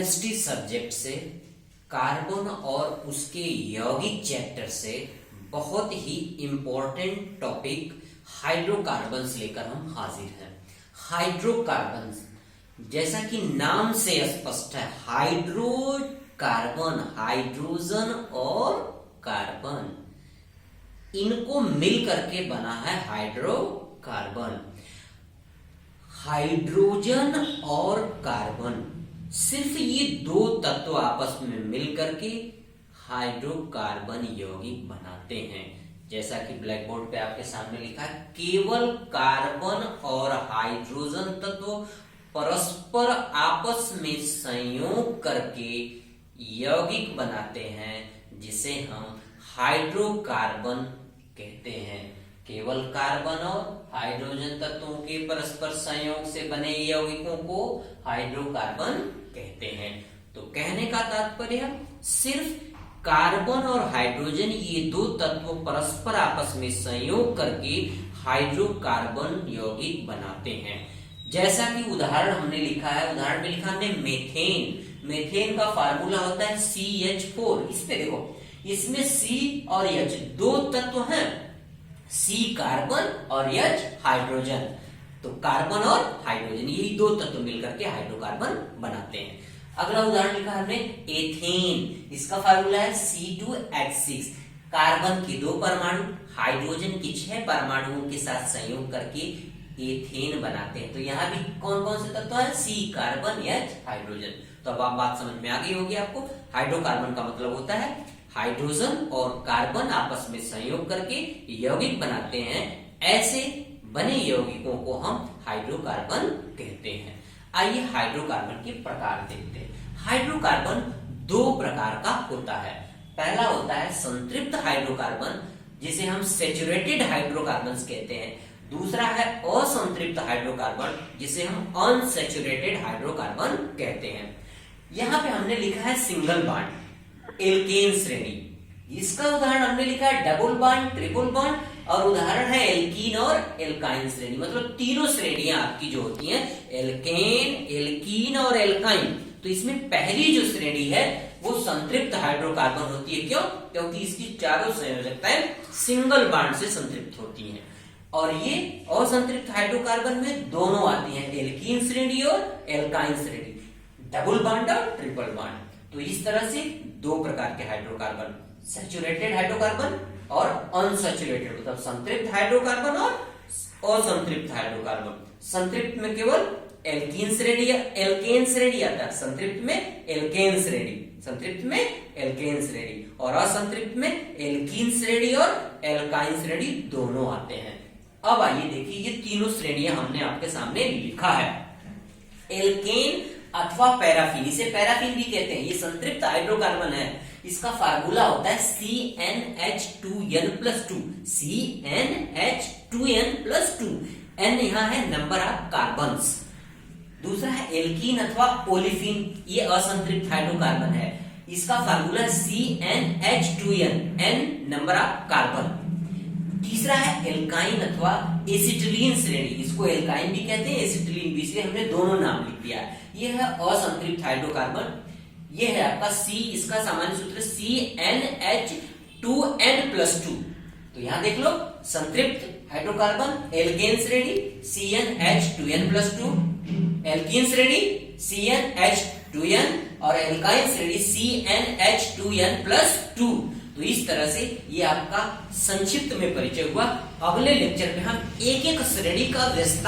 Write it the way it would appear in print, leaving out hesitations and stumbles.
Chemistry subject से carbon और उसके यौगिक चैप्टर से बहुत ही इंपॉर्टेंट टॉपिक हाइड्रोकार्बन्स लेकर हम हाजिर हैं। हाइड्रोकार्बन्स जैसा कि नाम से स्पष्ट है, हाइड्रोकार्बन हाइड्रोजन और कार्बन इनको मिल करके बना है हाइड्रोकार्बन। हाइड्रोजन और कार्बन सिर्फ ये दो तत्व आपस में मिल करके हाइड्रोकार्बन यौगिक बनाते हैं। जैसा कि ब्लैक बोर्ड पे आपके सामने लिखा है, केवल कार्बन और हाइड्रोजन तत्व परस्पर आपस में संयोग करके यौगिक बनाते हैं, जिसे हम हाइड्रोकार्बन कहते हैं। केवल कार्बन और हाइड्रोजन तत्वों के परस्पर संयोग से बने यौगिकों को हाइड्रोकार्बन कहते हैं। तो कहने का तात्पर्य सिर्फ कार्बन और हाइड्रोजन ये दो तत्व परस्पर आपस में संयोग करके हाइड्रोकार्बन यौगिक बनाते हैं। जैसा कि उदाहरण हमने लिखा है, उदाहरण में लिखा हमने मेथेन। मेथेन का फार्मूला होता है CH4। इस पे देखो, इसमें C और H दो तत्व हैं, C कार्बन और H हाइड्रोजन। तो कार्बन और हाइड्रोजन यही दो तत्व मिलकर के हाइड्रोकार्बन बनाते हैं। अगला उदाहरण लिखा हमने एथेन। इसका फार्मूला है C2H6। कार्बन के 2 परमाणु हाइड्रोजन के 6 परमाणुओं के साथ संयोग करके एथेन बनाते हैं। तो यहाँ भी कौन कौन से तत्व है? C carbon H hydrogen. तो अब आप बात समझ में आ गई होगी आपको। हाइड्रोकार्बन का मतलब होता है हाइड्रोजन और कार्बन आपस में संयोग करके यौगिक बनाते हैं। ऐसे बने यौगिकों को हम हाइड्रोकार्बन कहते हैं। आइए हाइड्रोकार्बन के प्रकार देखते हैं। हाइड्रोकार्बन 2 प्रकार का होता है। पहला होता है संतृप्त हाइड्रोकार्बन, जिसे हम सैचुरेटेड हाइड्रोकार्बन्स कहते हैं। दूसरा है असंतृप्त हाइड्रोकार्बन, जिसे हम अनसैचुरेटेड हाइड्रोकार्बन कहते हैं। यहाँ पे हमने लिखा है सिंगल बॉन्ड एल्केन श्रेणी। इसका उदाहरण हमने लिखा है डबल बॉन्ड, ट्रिपल बॉन्ड, और उदाहरण है एल्कीन और एल्काइन श्रेणी। मतलब तीनों श्रेणियां आपकी जो होती हैं, एल्केन, एल्कीन और एल्काइन। तो इसमें पहली जो श्रेणी है वो संतृप्त हाइड्रोकार्बन होती है। क्यों? क्योंकि इसकी चारों संयोजकताएं सिंगल बॉन्ड से संतृप्त होती हैं। और ये असंतृप्त हाइड्रोकार्बन में दोनों आती हैं, एल्कीन श्रेणी और एल्काइन श्रेणी, डबल बॉन्ड और ट्रिपल बॉन्ड। तो इस तरह से 2 प्रकार के हाइड्रोकार्बन, सैचुरेटेड हाइड्रोकार्बन और अनसैचुरेटेड, मतलब संतृप्त हाइड्रोकार्बन और असंतृप्त हाइड्रोकार्बन। संतृप्त में केवल एल्कीन श्रेणी या एल्केन श्रेणी आता है, संतृप्त में एल्केन श्रेणी, संतृप्त में एल्केन श्रेणी, और असंतृप्त में एल्कीन श्रेणी और एल्काइन श्रेणी दोनों आते हैं। अब आइए देखिए, ये तीनों श्रेणियां हमने आपके सामने लिखा है। एल्केन अथवा पैराफिन, इसे पैराफिन भी कहते हैं, ये संतृप्त हाइड्रोकार्बन है। इसका फार्मूला होता है CnH2n+2। CnH2n+2। N यहाँ है नंबर ऑफ कार्बन्स। दूसरा है एल्कीन अथवा ओलिफिन, ये असंतृप्त हाइड्रोकार्बन है। इसका formula CnH2n, N number of carbon. तीसरा है एल्काइन अथवा एसिटिलीन श्रेणी, इसको एल्काइन भी कहते हैं, एसिटिलीन भी, इसलिए हमने दोनों नाम लिख दिया है। ये है असंतृप्त हाइड्रोकार्बन। ये है आपका C, इसका सामान्य सूत्र CnH2n+2। तो यहां देख लो, संतृप्त हाइड्रोकार्बन एल्केन श्रेणी CnH2n+2, एल्कीन श्रेणी CnH2n और एल्काइन श्रेणी CnH2n+2। तो इस तरह से ये आपका संक्षिप्त में परिचय हुआ। अगले लेक्चर में हम एक एक श्रेणी का विस्तार